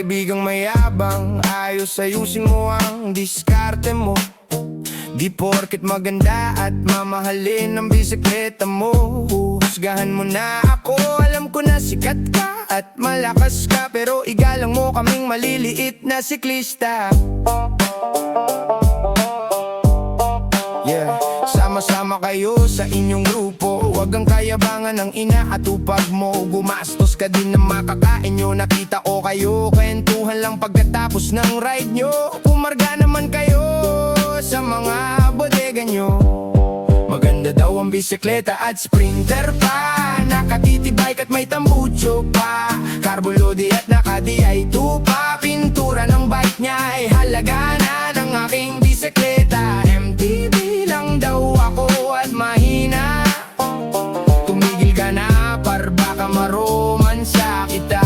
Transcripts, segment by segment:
kaibigang mayabang, ayusin mo ang diskarte mo. Di porket maganda at mamahalin ang bisikleta mo, husgahan mo na ako. Alam ko na sikat ka at malakas ka, pero igalang mo kaming maliliit na siklista. Yeah, sama-sama kayo sa inyong grupo, wag ang kayabangan ng inaatupag mo. Gumastos ka din ng makakain nyo, nakita ko kayo, kwentuhan lang pagkatapos ng ride nyo. Pumarga naman kayo sa mga bodega nyo. Maganda daw ang bisikleta at sprinter pa, nakatitibay ka't may tambucho pa, carbo load at naka-DI2 pa. Pintura ng bike niya ay halaga na ng aking bisikleta. MTB lang daw ako at mahina, tumigil ka na par baka maromansa kita.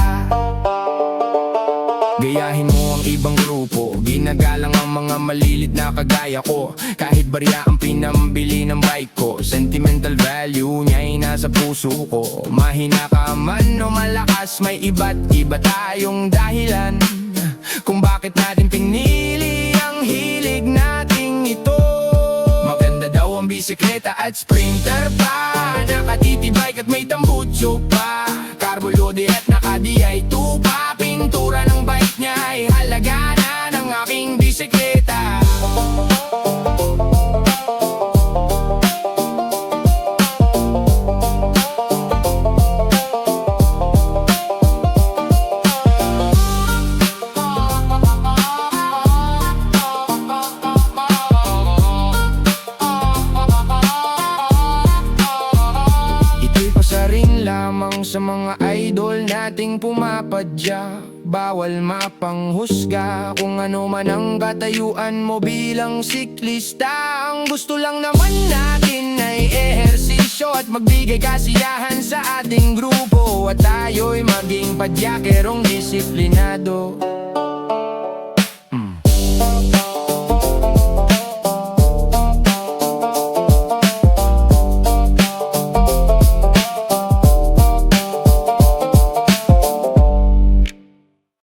Gayahin mo ang ibang grupo, ginagalang ang mga malilit na kagaya ko. Kahit barya ang pinambili ng bike ko, sentimental value niya ay nasa puso ko. Mahina ka man o malakas, may iba't iba tayong dahilan kung bakit natin pinili ang hilig nating ito. Maganda daw ang bisikleta at sprinter pa, nakatitibay ka't may tambucho pa, carbo load at naka-DI2 pa. Pintura ng bike niya ay halaga na ng aking bisikleta. Lamang sa mga idol nating pumapadya, bawal mapanghusga kung ano man ang katayuan mo bilang siklista. Ang gusto lang naman natin ay ehersisyo at magbigay kasiyahan sa ating grupo, at tayo'y maging padyakerong disiplinado.